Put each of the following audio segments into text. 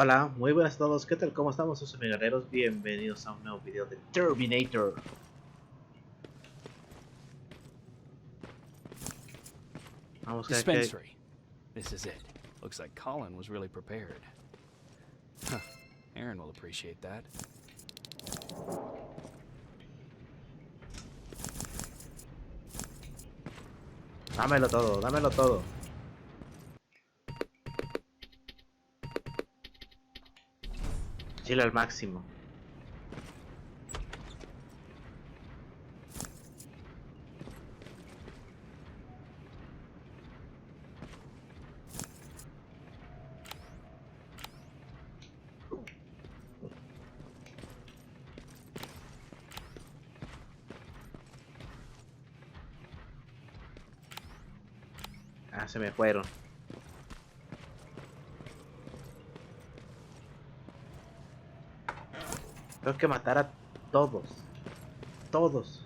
Hola, muy buenas a todos, ¿qué tal? ¿Cómo estamos? Sus guerreros, bienvenidos a un nuevo video de Terminator. Vamos a ver qué... Dispensary. This is it. Looks like Colin was really prepared. Huh. Aaron will appreciate that. Dámelo todo, dámelo todo. Chile al máximo. Ah, se me fueron. Tengo que matar a todos. Todos.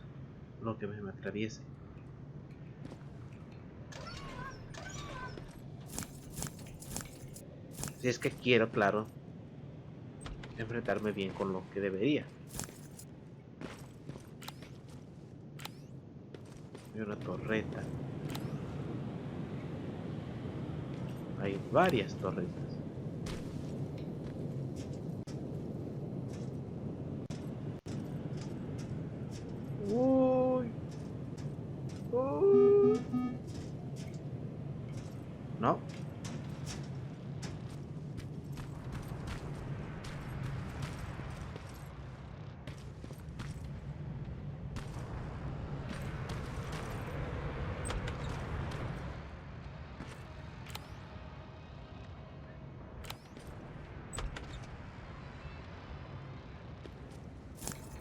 Lo que me atraviese. Si es que quiero, claro, enfrentarme bien con lo que debería. Hay una torreta. Hay varias torretas. Uy. No.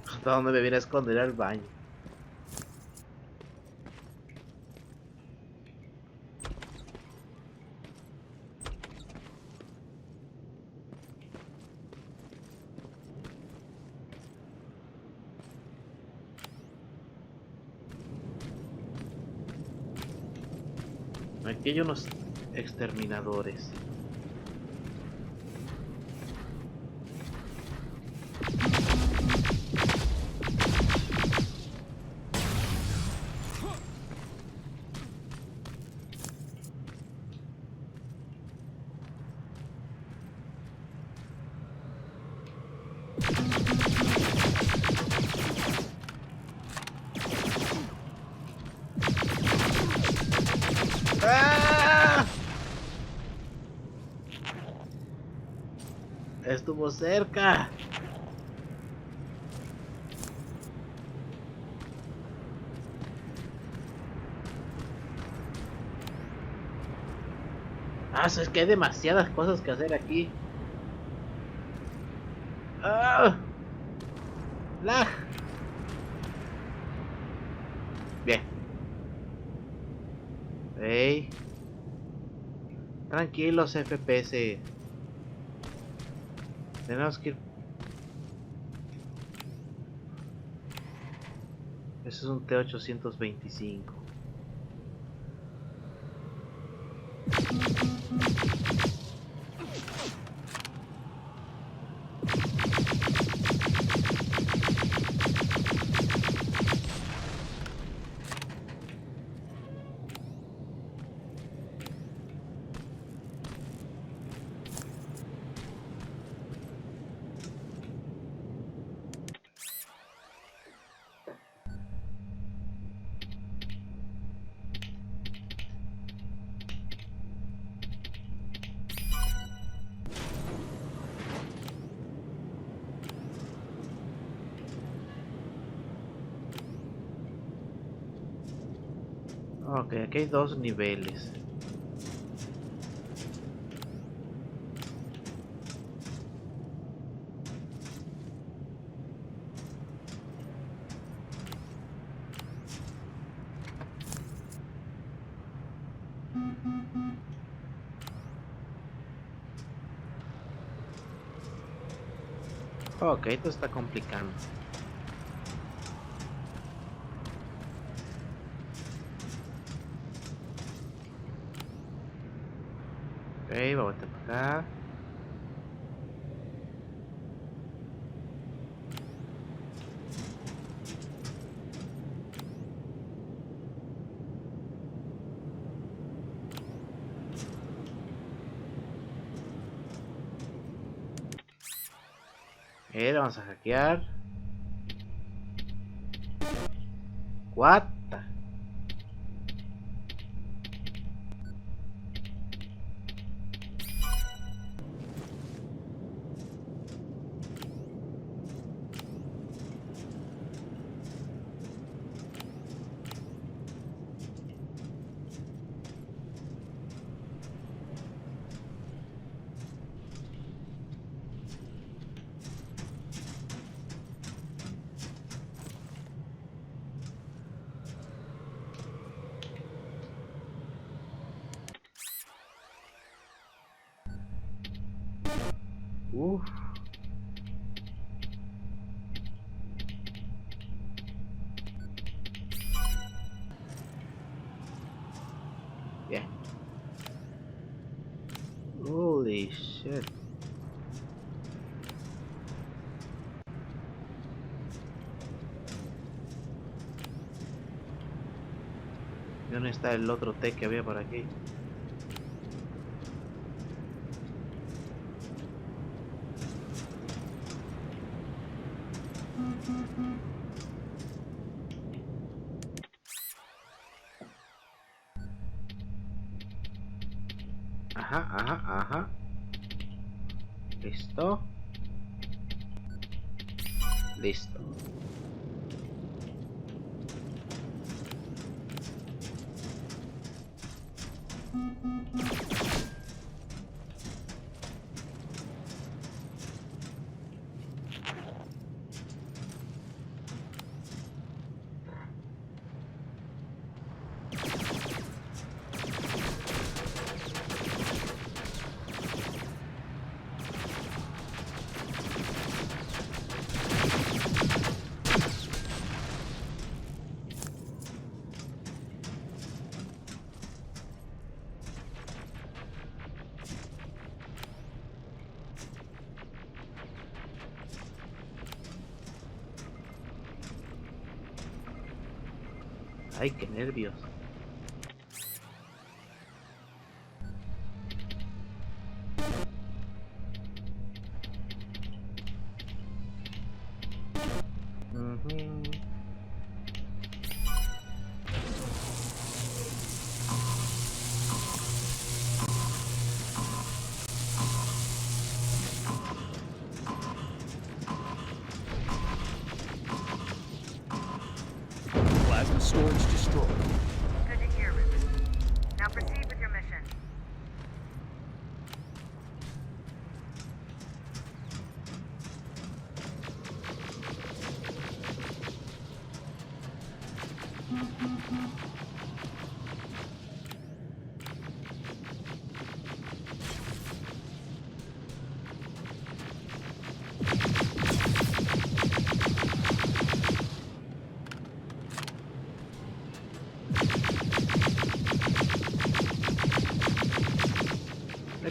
¿Hasta dónde me viene a esconder al baño? Aquí hay unos exterminadores. ¡Ah! Estuvo cerca. Ah, es que hay demasiadas cosas que hacer aquí. ¡Ah! ¡Lag! Bien. Hey. Tranquilos, FPS. Tenemos que ir. Eso es un T825. Ok, aquí hay dos niveles. Ok, esto está complicando. Ok, vamos a para acá. Vamos a hackear. What the? Uf. Bien. Holy shit. ¿Y dónde está el otro té que había por aquí? Ajá, ajá, ajá. Listo. Listo. Ay, qué nervios. Ujú. Plasma storage destroyed. Good to hear, Ruben. Now proceed with your mission.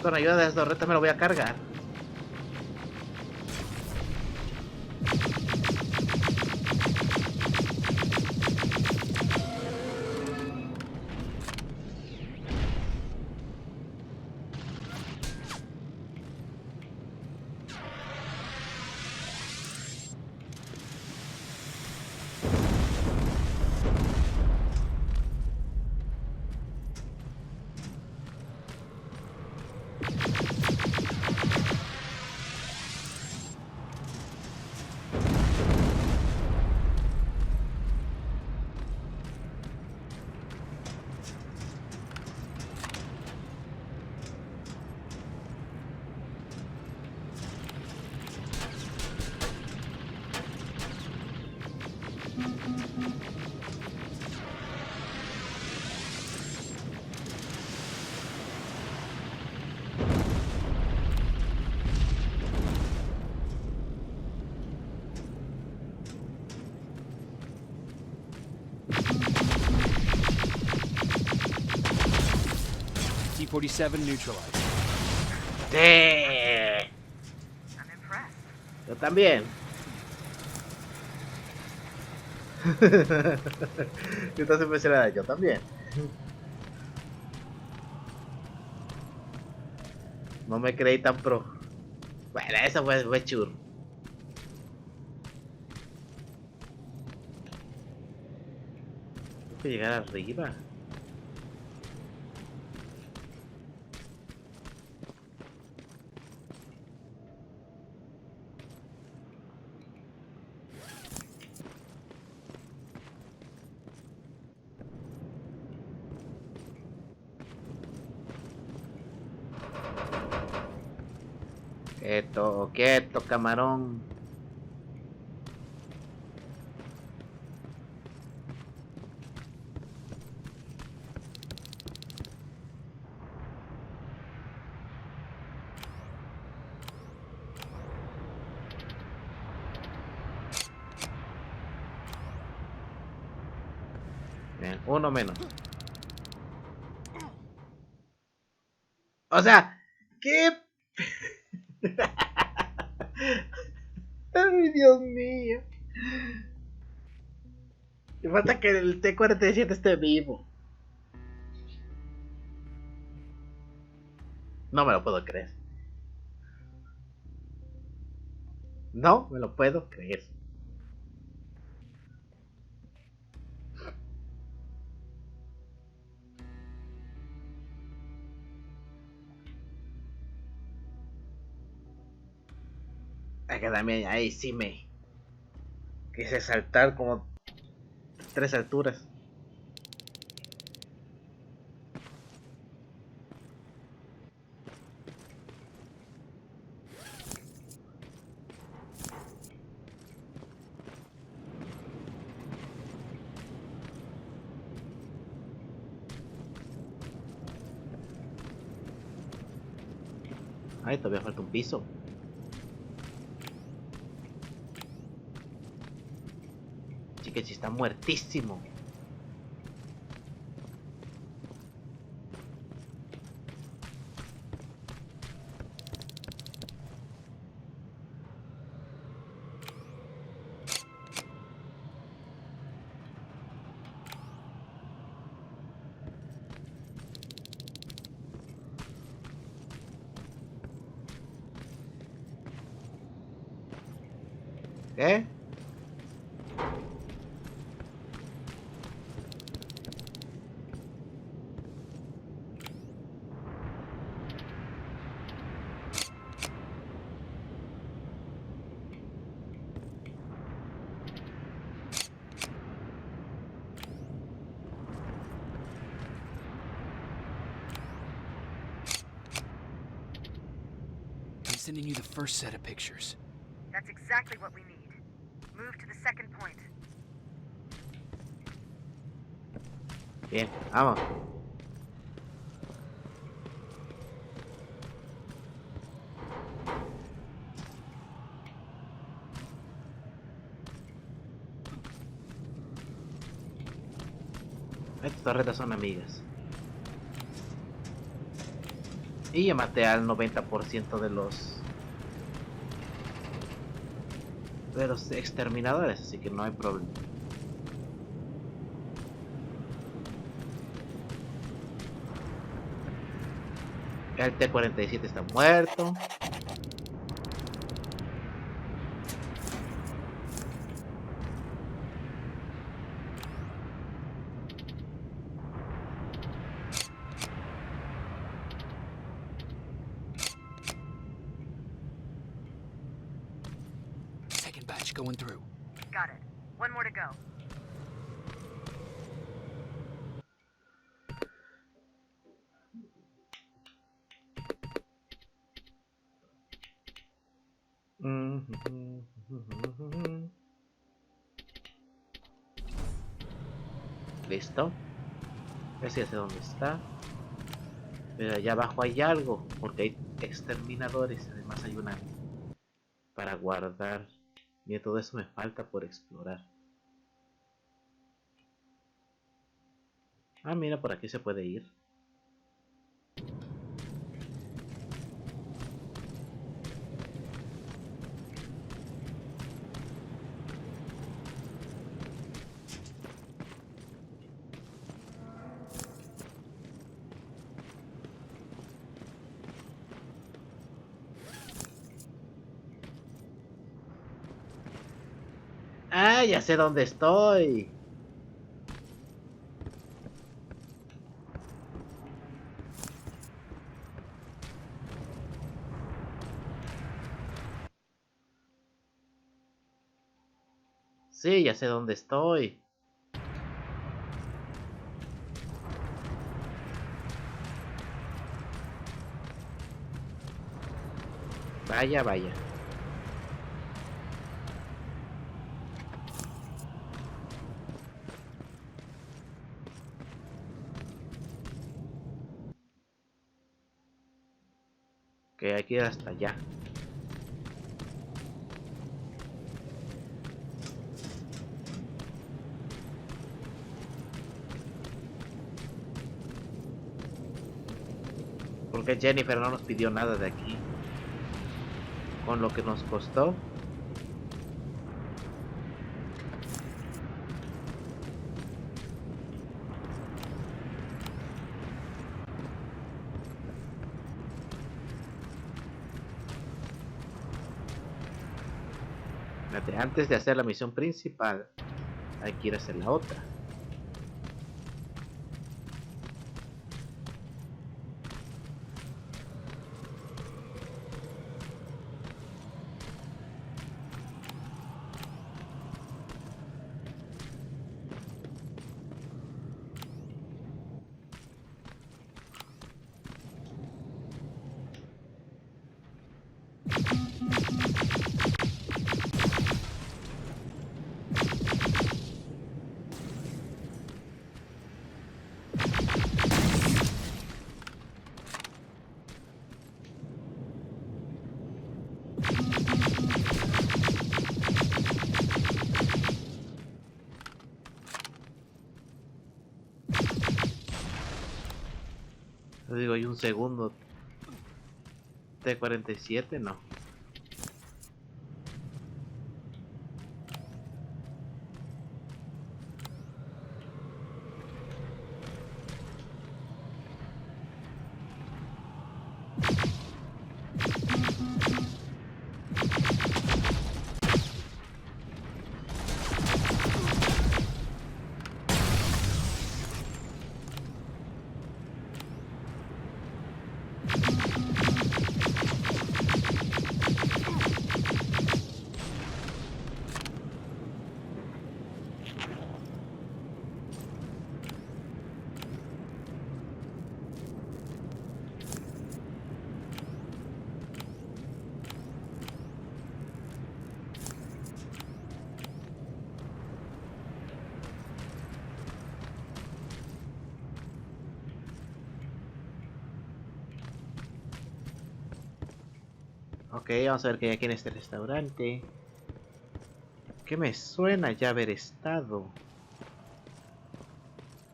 Con ayuda de las torretas me lo voy a cargar. T-47 neutralized. ¡Sí! I'm impressed. Yo también. Yo estás impresionada, yo también. No me creí tan pro. Bueno, eso fue churro. que llegar arriba. Quieto, quieto, camarón. Bien, uno menos. O sea, ¿qué? Ay, Dios mío. Me falta que el T-47 esté vivo. No me lo puedo creer. No me lo puedo creer. Es que también ahí sí me quise saltar como 3 alturas. Ay, todavía falta un piso. Chiquechi está muertísimo. ¿Qué? I'm sending you the first set of pictures. That's exactly what we need. Move to the second point. Bien, vamos. Estas torretas son amigas. Y ya maté al 90% de los exterminadores, así que no hay problema. El T-47 está muerto. Second batch going through. Got it. One more to go. Listo. Ese ya sé dónde está. Pero allá abajo hay algo, porque hay exterminadores. Además hay una para guardar. Y todo eso me falta por explorar. Ah, mira, por aquí se puede ir. Ah, ya sé dónde estoy. Sí, ya sé dónde estoy. Vaya, vaya. Que hay que ir hasta allá. Porque Jennifer no nos pidió nada de aquí. Con lo que nos costó. Fíjate, antes de hacer la misión principal, hay que ir a hacer la otra. Yo digo, hay un segundo. T-47, no. Ok, vamos a ver qué hay aquí en este restaurante. ¿Qué me suena ya haber estado?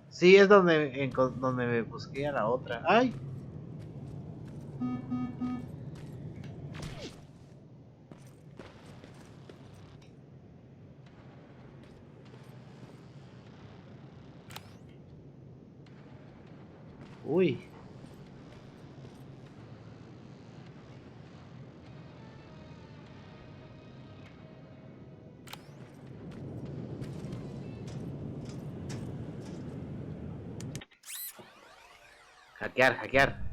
Sí, es donde me busqué a la otra. ¡Ay! Uy. Hackear, hackear.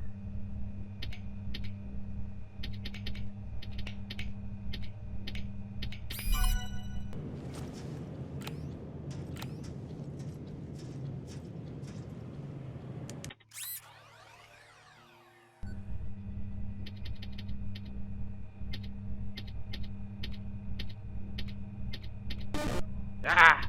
¡Ah!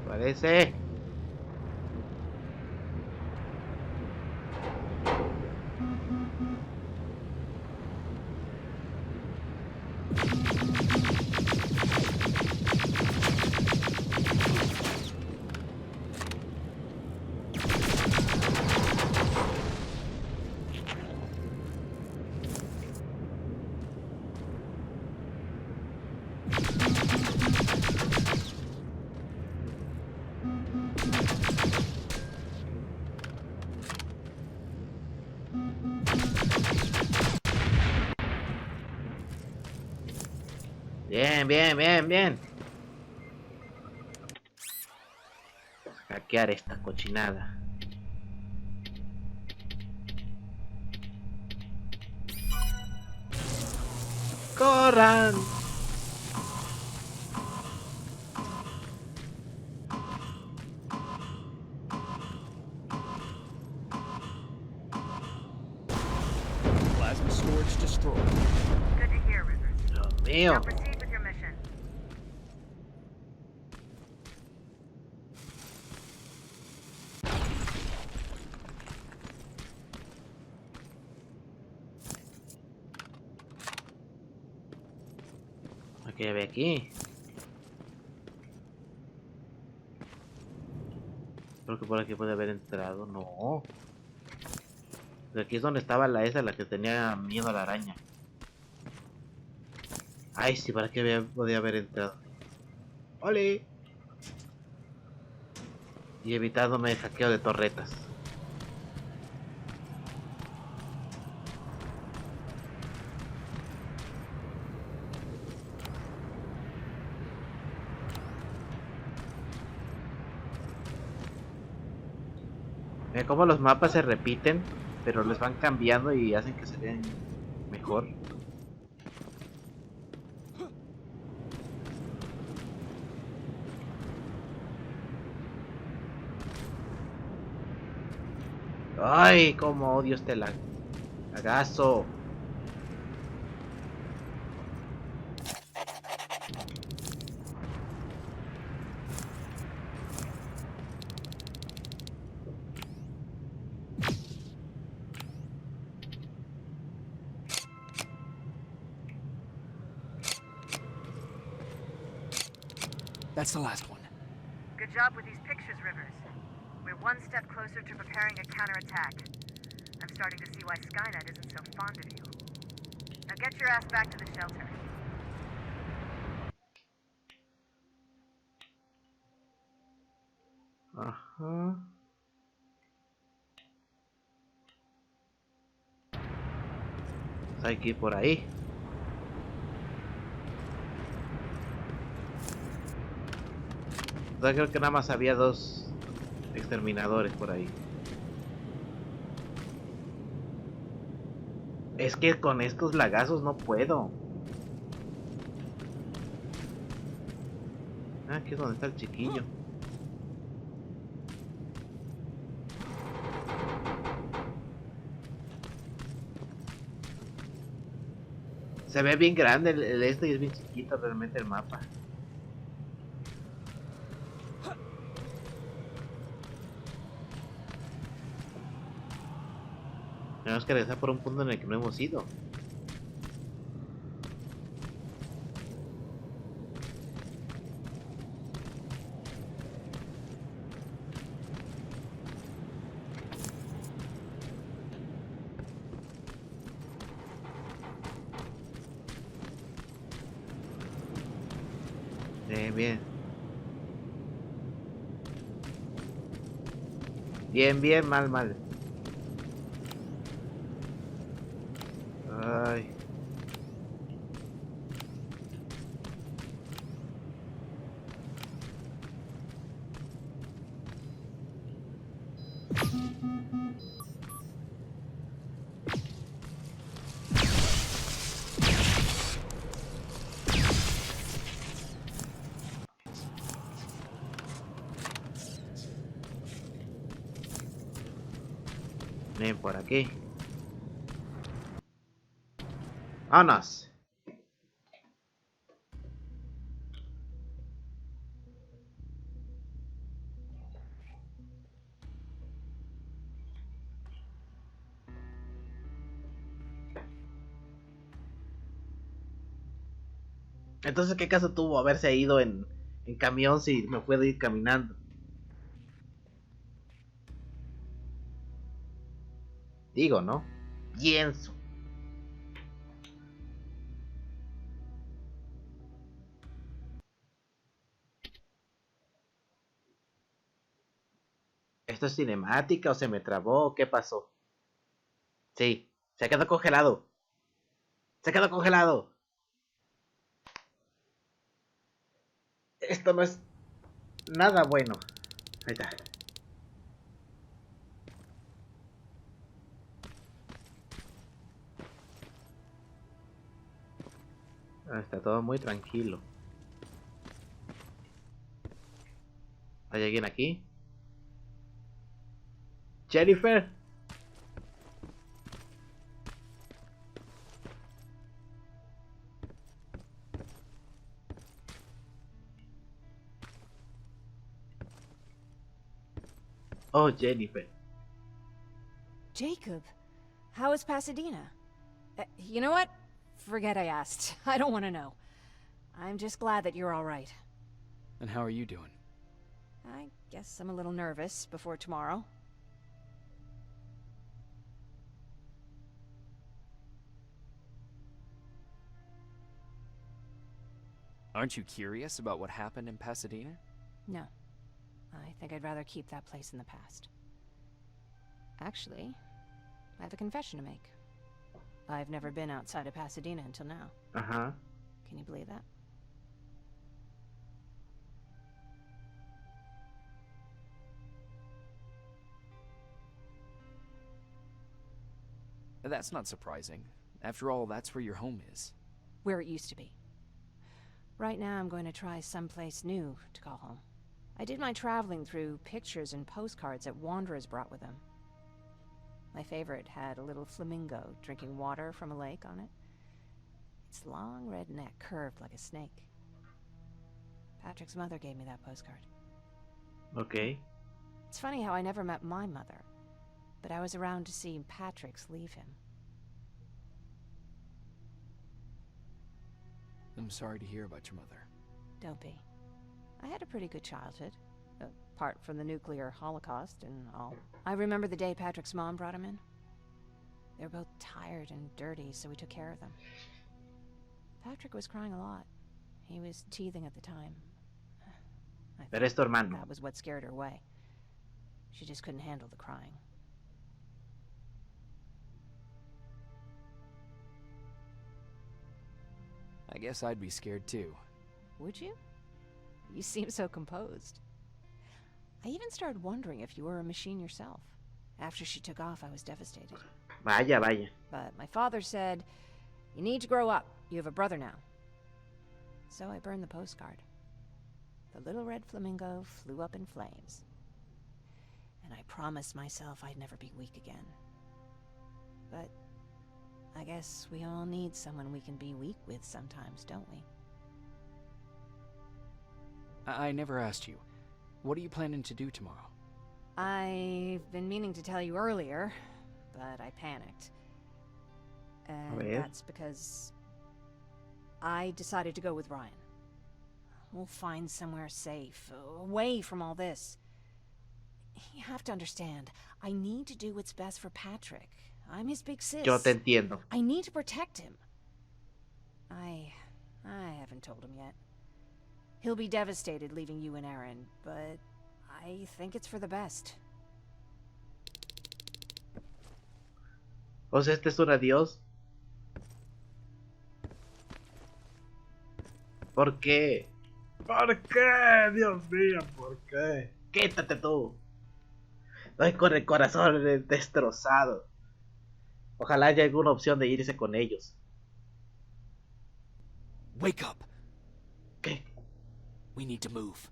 Parece. Bien, bien, bien, bien. Hackear esta cochinada. ¡Corran! Plasma storage destroyed. Good to hear, Rivers. Dios Now mío. proceed with your mission. ¿Qué ve aquí? Creo que por aquí puede haber entrado. No. De aquí es donde estaba la esa, la que tenía miedo a la araña. Ay, sí, para qué podía haber entrado. ¡Ole! Y evitándome el hackeo de torretas. Mira cómo los mapas se repiten, pero les van cambiando y hacen que se vean mejor. Ay, cómo odio este lagazo. That's the last one. Good job with these pictures, Rivers. We're one step closer to preparing a counterattack. I'm starting to see why Skynet isn't so fond of you. Now get your ass back to the shelter. Ajá. Hay que ir por ahí. O sea, creo que nada más había 2 exterminadores por ahí. Es que con estos lagazos no puedo. Ah, aquí es donde está el chiquillo. Se ve bien grande el este y es bien chiquito realmente el mapa. Tenemos que regresar por un punto en el que no hemos ido. Bien. Bien, bien, mal, mal. Ay. Ven por aquí. ¡Vámonos! Entonces, ¿qué caso tuvo haberse ido en camión si me puedo ir caminando? Digo, ¿no? Pienso. ¿Esto es cinemática o se me trabó? ¿Qué pasó? Sí, se quedó congelado. Se quedó congelado. Esto no es nada bueno. Ahí está. Está todo muy tranquilo. ¿Hay alguien aquí? ¿Jennifer? Oh, Jennifer. Jacob, how is Pasadena? You know what? Forget I asked. I don't want to know. I'm just glad that you're all right. And how are you doing? I guess I'm a little nervous before tomorrow. Aren't you curious about what happened in Pasadena? No. I think I'd rather keep that place in the past. Actually, I have a confession to make. I've never been outside of Pasadena until now. Ajá. Can you believe that? That's not surprising. After all, that's where your home is. Where it used to be. Right now I'm going to try someplace new to call home. I did my traveling through pictures and postcards that wanderers brought with them. My favorite had a little flamingo drinking water from a lake on it. Its long red neck curved like a snake. Patrick's mother gave me that postcard. Okay. It's funny how I never met my mother, but I was around to see Patrick's leave him. I'm sorry to hear about your mother. Don't be. I had a pretty good childhood, apart from the nuclear holocaust and all. I remember the day Patrick's mom brought him in. They were both tired and dirty, so we took care of them. Patrick was crying a lot. He was teething at the time. I Eres tu hermano. that was what scared her away. She just couldn't handle the crying. I guess I'd be scared too. Would you? You seem so composed. I even started wondering if you were a machine yourself. After she took off, I was devastated. Vaya, vaya. But my father said, "You need to grow up. You have a brother now." So I burned the postcard. The little red flamingo flew up in flames. And I promised myself I'd never be weak again. But I guess we all need someone we can be weak with sometimes, don't we? I never asked you. What are you planning to do tomorrow? I've been meaning to tell you earlier, but I panicked. And ver. that's because I decided to go with Ryan. We'll find somewhere safe, away from all this. You have to understand, I need to do what's best for Patrick. I'm his big sis. Yo te entiendo. I need to protect him. I haven't told him yet. He'll be devastated leaving you and Aaron, but I think it's for the best. O sea, este es un adiós. ¿Por qué? ¿Por qué? Dios mío, ¿por qué? Quítate tú. Estoy con el corazón destrozado. Ojalá haya alguna opción de irse con ellos. Wake up! ¿Qué? We need to move.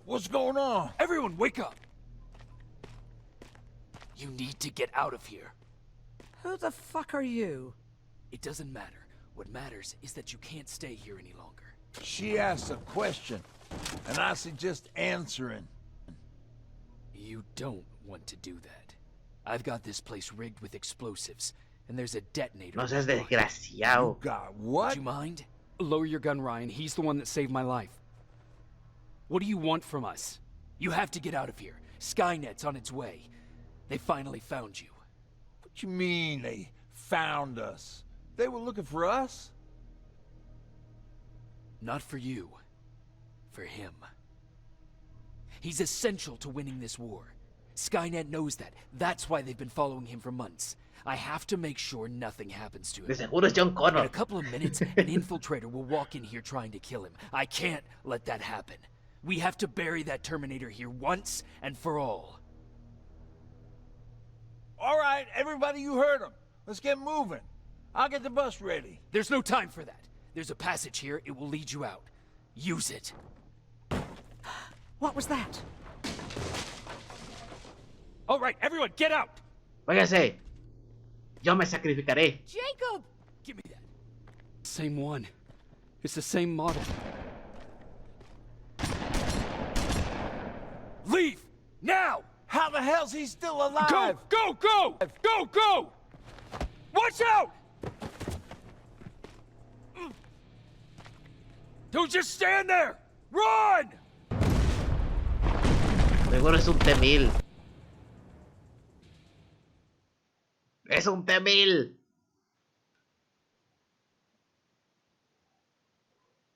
What's going on? Everyone, wake up! You need to get out of here. Who the fuck are you? It doesn't matter. What matters is that you can't stay here any longer. She asked a question, and I suggest answering. You don't want to do that. I've got this place rigged with explosives, and there's a detonator. No seas in the pocket. desgraciado. You got Would what? you mind? Lower your gun, Ryan. He's the one that saved my life. What do you want from us? You have to get out of here. Skynet's on its way. They finally found you. What you mean they found us? They were looking for us? Not for you. For him. He's essential to winning this war. Skynet knows that. That's why they've been following him for months. I have to make sure nothing happens to him. De seguro es John In Connor. a couple of minutes, an infiltrator will walk in here trying to kill him. I can't let that happen. We have to bury that Terminator here once and for all. All right, everybody, you heard him. Let's get moving. I'll get the bus ready. There's no time for that. There's a passage here. It will lead you out. Use it. What was that? All right, everyone, get out! Váyase. Yo me sacrificaré. Jacob! Give me that. Same one. It's the same model. Leave! Now! How the hell's he still alive? Go! Go! Go! Go! Go! Watch out! Don't just stand there! Run! Seguro es un T-1000. Es un T-1000.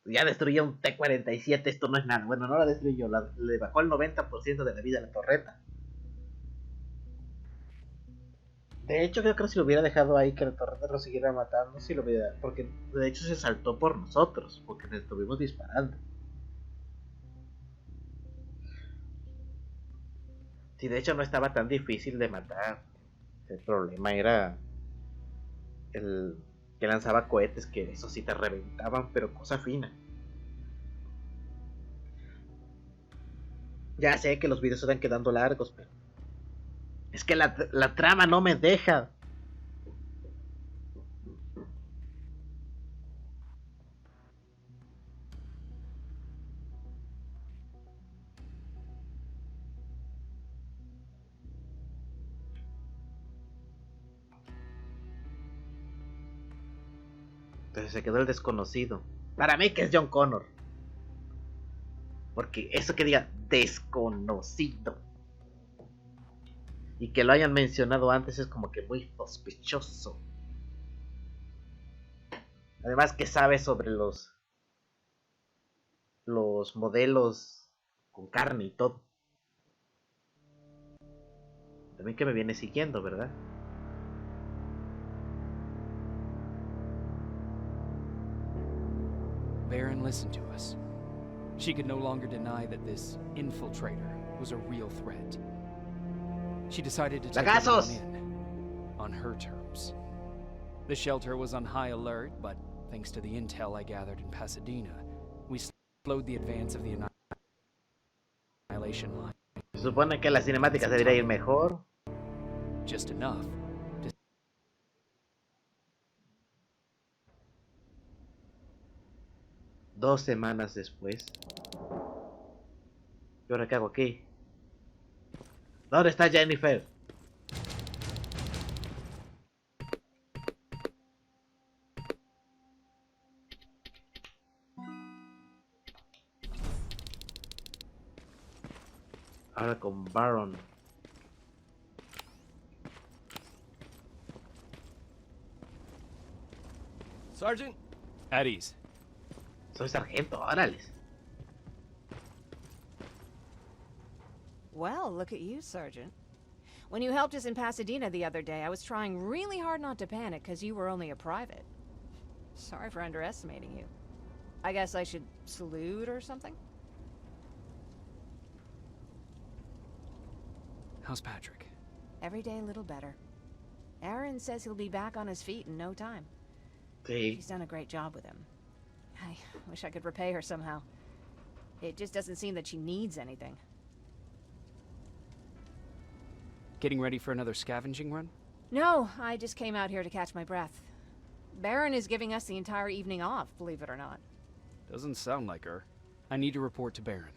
Ya destruyó un T-47. Esto no es nada. Bueno, no la destruyó. Le bajó el 90% de la vida a la torreta. De hecho, creo que si lo hubiera dejado ahí, que la torreta lo siguiera matando, si lo hubiera... Porque de hecho se saltó por nosotros, porque le estuvimos disparando. Sí, de hecho no estaba tan difícil de matar. El problema era el que lanzaba cohetes, que eso sí te reventaban, pero cosa fina. Ya sé que los videos están quedando largos, pero es que la trama no me deja. Entonces se quedó el desconocido. Para mí que es John Connor. Porque eso que diga desconocido y que lo hayan mencionado antes es como que muy sospechoso. Además que sabe sobre los modelos con carne y todo. También que me viene siguiendo, ¿verdad? Baron listened to us. She could no longer deny that this infiltrator was a real threat. She decided to take ¡Lagazos! everyone in on her terms. The shelter was on high alert, but thanks to the intel I gathered in Pasadena, we slowed the advance of the annihilation line. Se supone que la cinemática se debería ir mejor. Just enough. 2 semanas después. ¿Y ahora qué hago aquí? ¿Dónde está Jennifer? Ahora con Baron. Sergeant? At ease. Soy sargento, órales. Well, look at you, Sergeant. When you helped us in Pasadena the other day, I was trying really hard not to panic because you were only a private. Sorry for underestimating you. I guess I should salute or something? How's Patrick? Every day a little better. Aaron says he'll be back on his feet in no time. Sí. She's done a great job with him. I wish I could repay her somehow. It just doesn't seem that she needs anything. Getting ready for another scavenging run? No, I just came out here to catch my breath. Baron is giving us the entire evening off, believe it or not. Doesn't sound like her. I need to report to Baron.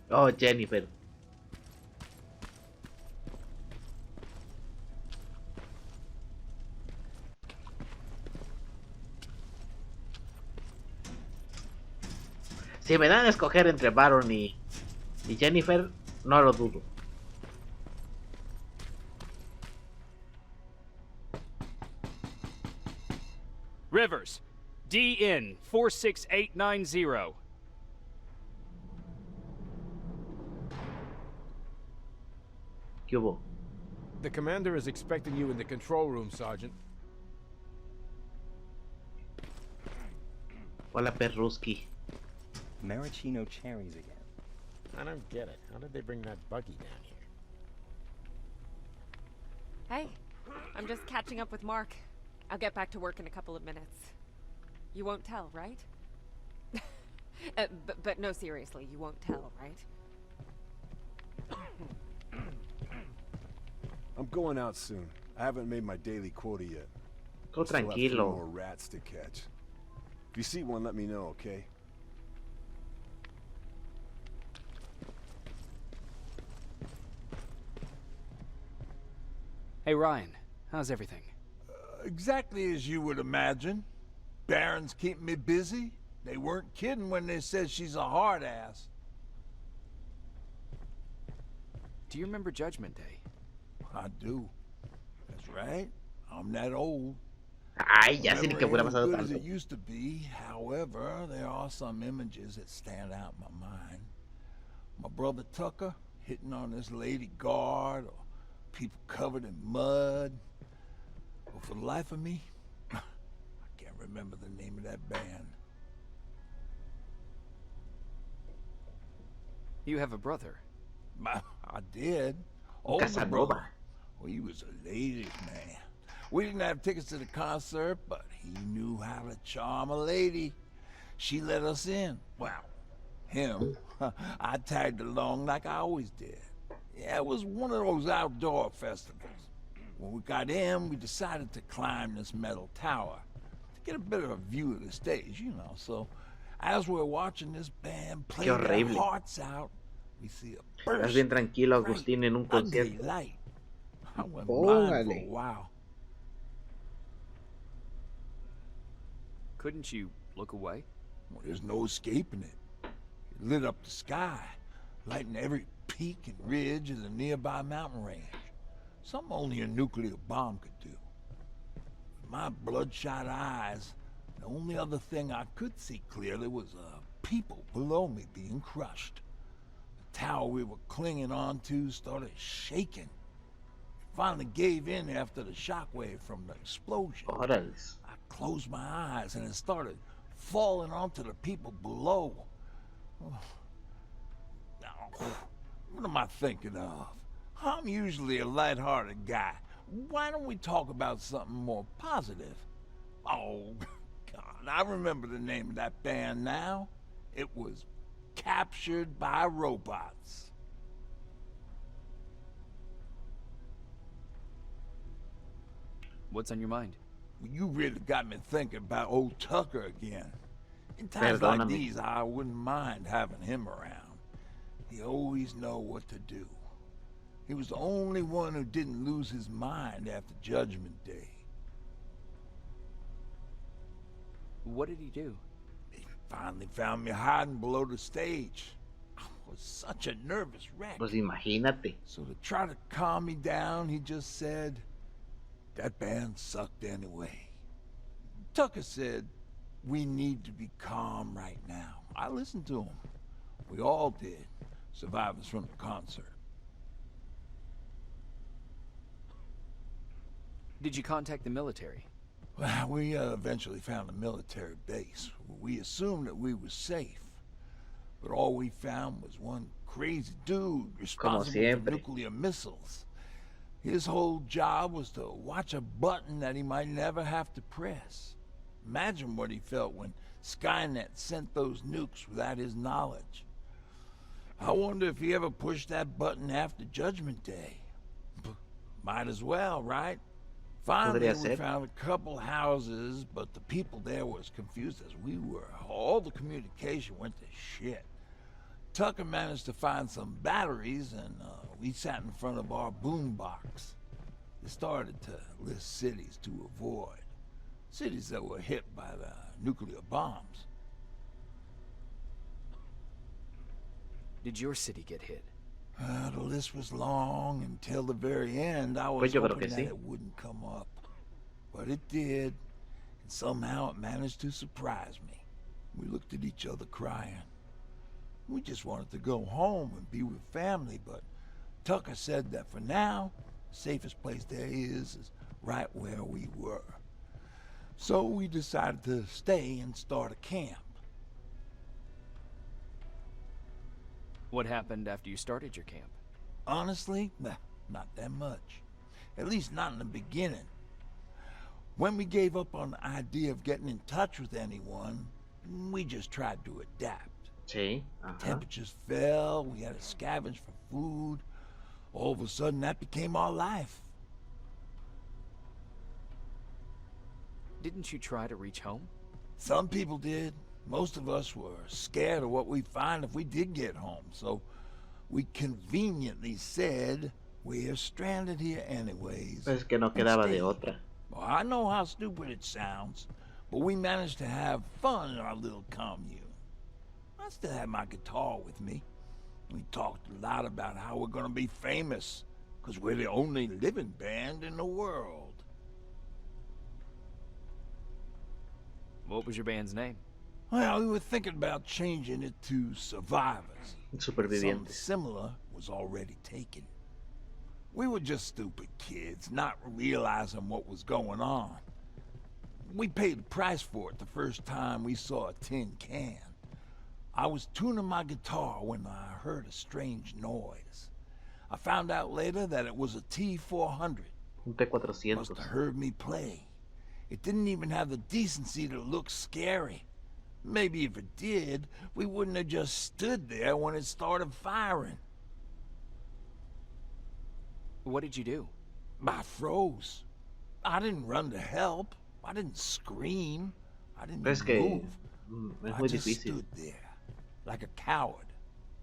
Oh, Jennifer. Si me dan a escoger entre Baron y Jennifer, no lo dudo. Rivers, DN 46890. ¿Qué hubo? The commander is expecting you in the control room, Sergeant. Hola, perruski. Maraschino cherries again. I don't get it. How did they bring that buggy down here? Hey, I'm just catching up with Mark. I'll get back to work in a couple of minutes. You won't tell, right? But no, seriously, you won't tell, right? I'm going out soon. I haven't made my daily quota yet. Go Still have 3 more tranquilo. rats to catch. If you see one, let me know, okay? Hey, Ryan. How's everything? Exactly as you would imagine. Baron's keeping me busy. They weren't kidding when they said she's a hard ass. Do you remember Judgment Day? I do. That's right. I'm that old. Ay, ya sé ni que hubiera Memory ain't as pasado good as tanto. it used to be. However, there are some images that stand out in my mind. My brother Tucker hitting on this lady guard, or people covered in mud. But for the life of me, I can't remember the name of that band. You have a brother. I did. Older Casanova. brother. Well, he was a ladies' man. We didn't have tickets to the concert, but he knew how to charm a lady. She let us in. Well, him. I tagged along like I always did. Yeah, it was one of those outdoor festivals. When we got in, we decided to climb this metal tower to get a bit of a view of the stage, you know. So, as we're watching this band play their horrible. hearts out, we see a Estás burst bien tranquilo, of bright, Agustín, en un ugly concierto. light. I went blind for a Póngale. while. Couldn't you look away? Well, there's no escaping it. It lit up the sky, lighting every peak and ridge of the nearby mountain range. Something only a nuclear bomb could do. With my bloodshot eyes, the only other thing I could see clearly was people below me being crushed. The tower we were clinging onto started shaking. It finally gave in after the shockwave from the explosion. Órales. I closed my eyes and it started falling onto the people below. Now, what am I thinking of? I'm usually a lighthearted guy. Why don't we talk about something more positive? Oh, God, I remember the name of that band now. It was Captured by Robots. What's on your mind? Well, you really got me thinking about old Tucker again. In times like Perdóname. these, I wouldn't mind having him around. He always know what to do. He was the only one who didn't lose his mind after Judgment Day. What did he do? He finally found me hiding below the stage. I was such a nervous wreck. Pues imagínate. So to try to calm me down, he just said, that band sucked anyway. Tucker said, we need to be calm right now. I listened to him. We all did, survivors from the concert. Did you contact the military? Well, we eventually found a military base. We assumed that we were safe. But all we found was one crazy dude responsible for siempre. nuclear missiles. His whole job was to watch a button that he might never have to press. Imagine what he felt when Skynet sent those nukes without his knowledge. I wonder if he ever pushed that button after Judgment Day. Might as well, right? Finally, Podría we ser. found a couple houses, but the people there were as confused as we were. All the communication went to shit. Tucker managed to find some batteries, and we sat in front of our boombox. They started to list cities to avoid. Cities that were hit by the nuclear bombs. Did your city get hit? The list was long until the very end. I was Pues yo creo hoping que that sí. it wouldn't come up. But it did, and somehow it managed to surprise me. We looked at each other crying. We just wanted to go home and be with family, but Tucker said that for now, the safest place there is right where we were. So we decided to stay and start a camp. What happened after you started your camp? Honestly, not that much. At least not in the beginning. When we gave up on the idea of getting in touch with anyone, we just tried to adapt. Sí, ajá. Temperatures fell, we had to scavenge for food. All of a sudden, that became our life. Didn't you try to reach home? Some people did. Most of us were scared of what we'd find if we did get home, so we conveniently said we're stranded here anyways. Pues que no quedaba de otra. Well, I know how stupid it sounds, but we managed to have fun in our little commune. I still had my guitar with me. We talked a lot about how we're gonna be famous, because we're the only living band in the world. What was your band's name? Well, we were thinking about changing it to Survivors. Something Supervivientes. similar was already taken. We were just stupid kids, not realizing what was going on. We paid the price for it the first time we saw a tin can. I was tuning my guitar when I heard a strange noise. I found out later that it was a T-400. Un T400. Must have heard me play. It didn't even have the decency to look scary. Maybe if it did, we wouldn't have just stood there when it started firing. What did you do? I froze. I didn't run to help. I didn't scream. I didn't Es que move. es I muy just difícil. stood there, like a coward.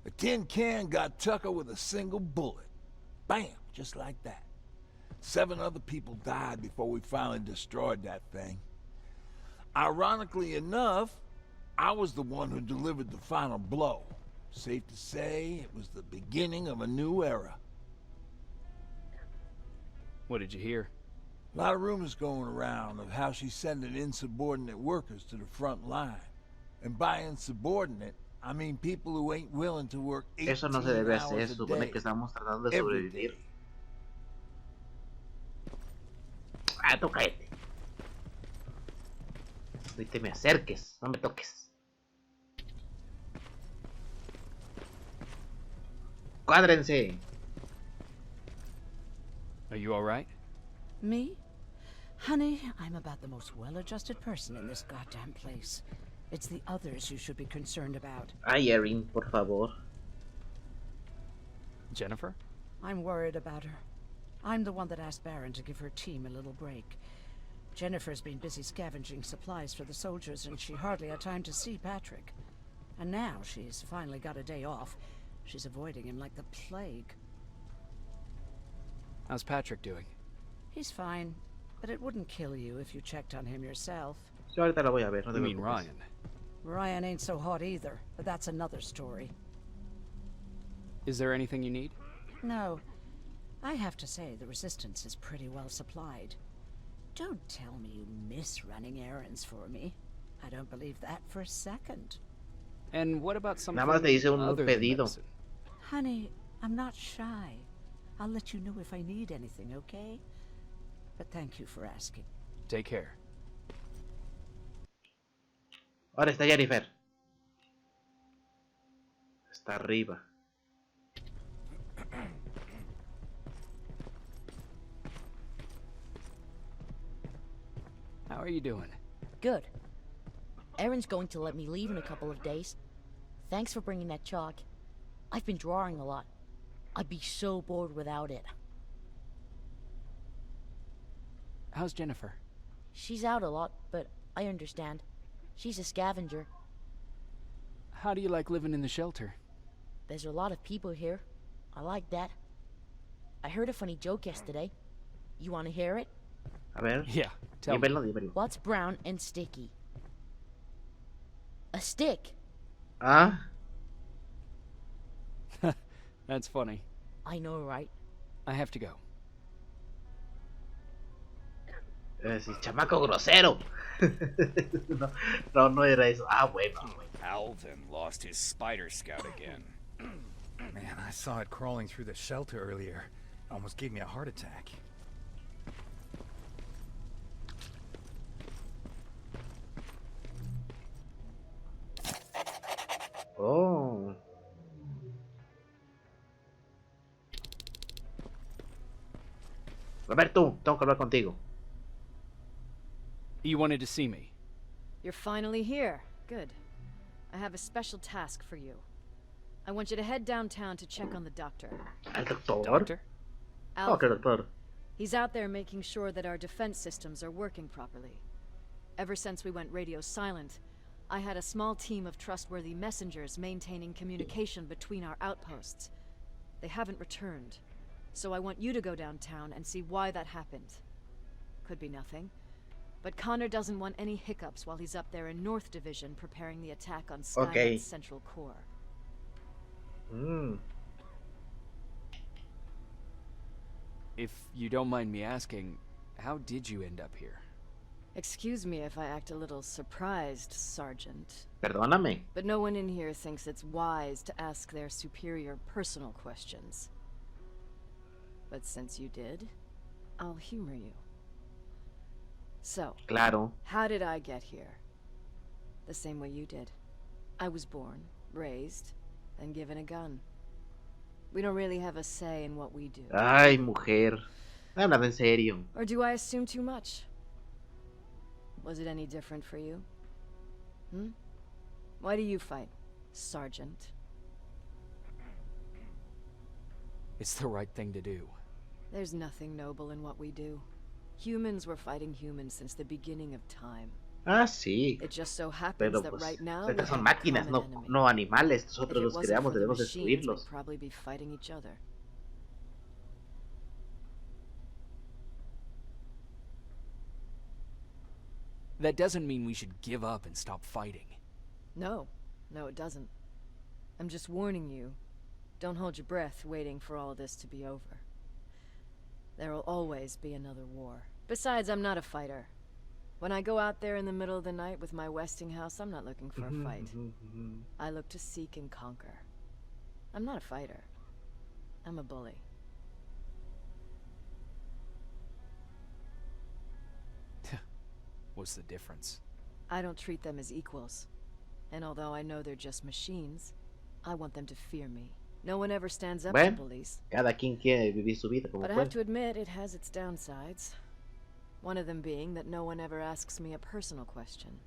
The tin can got Tucker with a single bullet. Bam, just like that. 7 other people died before we finally destroyed that thing. Ironically enough, I was the one who delivered the final blow. Safe to say, it was the beginning of a new era. What did you hear? A lot of rumors going around of how she's sending insubordinate workers to the front line. And by insubordinate, I mean people who ain't willing to work 18 Eso no se debe hours hacer, a se supone day, que estamos tratando de every sobrevivir. day. Ah, tú cállate. Ni te me acerques, no me toques. Cuádrense. Are you alright? Me? Honey, I'm about the most well-adjusted person in this goddamn place. It's the others you should be concerned about. Ay, Erin, por favor. Jennifer? I'm worried about her. I'm the one that asked Baron to give her team a little break. Jennifer's been busy scavenging supplies for the soldiers, and she hardly had time to see Patrick. And now she's finally got a day off. She's avoiding him like the plague. How's Patrick doing? He's fine, but it wouldn't kill you if you checked on him yourself. Yo ahorita la voy a ver, no te You mean preocupes. Ryan? Ryan ain't so hot either, but that's another story. Is there anything you need? No. I have to say, the Resistance is pretty well supplied. Don't tell me you miss running errands for me. I don't believe that for a second. And what about something Nada más te hice un other than pedido. medicine? Honey, I'm not shy. I'll let you know if I need anything, okay? But thank you for asking. Take care. Ahora está Jennifer. Está arriba. How are you doing? Good. Erin's going to let me leave in a couple of days. Thanks for bringing that chalk. I've been drawing a lot. I'd be so bored without it. How's Jennifer? She's out a lot, but I understand. She's a scavenger. How do you like living in the shelter? There's a lot of people here. I like that. I heard a funny joke yesterday. You want to hear it? A ver. Yeah, tell me. Dímelo. What's brown and sticky? A stick. Ah. That's funny. I know, right? I have to go. Sí, chamaco grosero. No era eso. Ah, bueno. Alvin lost his spider scout again. Man, I saw it crawling through the shelter earlier. It almost gave me a heart attack. Oh. A ver tú, tengo que hablar contigo. You wanted to see me? You're finally here. Good. I have a special task for you. I want you to head downtown to check on the doctor. ¿El doctor? Doctor? Oh, que doctor. He's out there making sure that our defense systems are working properly. Ever since we went radio silent, I had a small team of trustworthy messengers maintaining communication between our outposts. They haven't returned, so I want you to go downtown and see why that happened. Could be nothing, but Connor doesn't want any hiccups while he's up there in North Division preparing the attack on Skynet's central core. If you don't mind me asking, how did you end up here? Excuse me if I act a little surprised, Sergeant. Perdóname. But no one in here thinks it's wise to ask their superior personal questions. But since you did, I'll humor you. So, claro. How did I get here? The same way you did. I was born, raised, and given a gun. We don't really have a say in what we do. Ay, mujer. Habla en serio. Or do I assume too much? Was it any different for you? Why do you fight, Sergeant? It's the right thing to do. There's nothing noble in what we do. Humans were fighting humans since the beginning of time. Ah, sí. It just so happens Pero that pues, right now estas son máquinas, no animales. Nosotros los creamos, debemos destruirlos. We'd probably be fighting each other. That doesn't mean we should give up and stop fighting. No, it doesn't. I'm just warning you. Don't hold your breath waiting for all this to be over. There will always be another war. Besides, I'm not a fighter. When I go out there in the middle of the night with my Westinghouse, I'm not looking for a fight. I look to seek and conquer. I'm not a fighter. I'm a bully. What's the difference? I don't treat them as equals. And although I know they're just machines, I want them to fear me. No one ever stands up to bullies. Cada quien quiere vivir su vida como But I have to admit, it has its downsides. One of them being that no one ever asks me a personal question.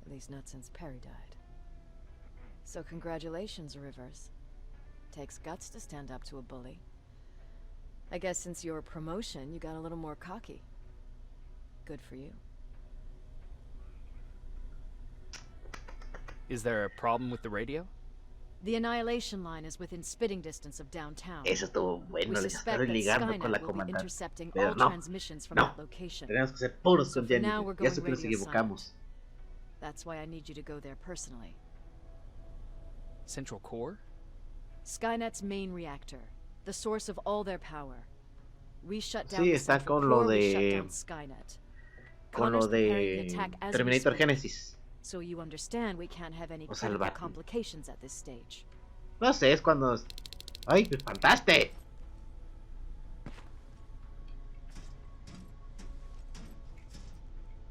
At least not since Perry died. So congratulations, Rivers. Takes guts to stand up to a bully. I guess since your promotion, you got a little more cocky. Good for you. Is there a problem with the radio? The Annihilation line is within spitting distance of downtown. Eso estuvo bueno, les estoy ligando con la comandante. Pero no, tenemos que ser puros con Jenny. Y eso que nos equivocamos. That's why I need you to go there personally. Central core? Skynet's main reactor, the source of all their power. We shut down sí, the está central con core, lo we shut de down Skynet. con lo de Terminator Genesis. So you understand we can't have any critical complications at this stage. No sé, es cuando... ¡Ay, me espantaste!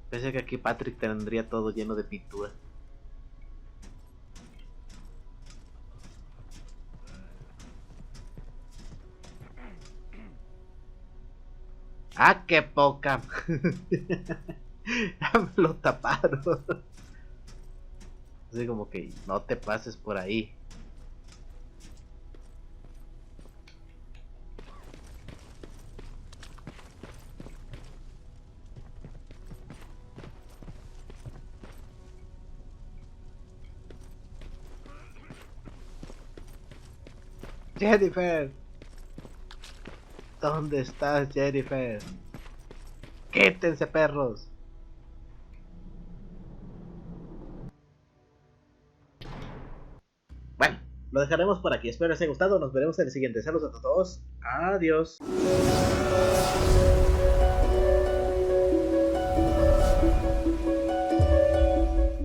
Pensé que aquí Patrick tendría todo lleno de pintura. ¡Ah, qué poca! Ya me lo taparon. Así como que no te pases por ahí. Jennifer, ¿dónde estás, Jennifer? Quítense, perros. Bueno, lo dejaremos por aquí. Espero les haya gustado. Nos veremos en el siguiente. Saludos a todos. Adiós.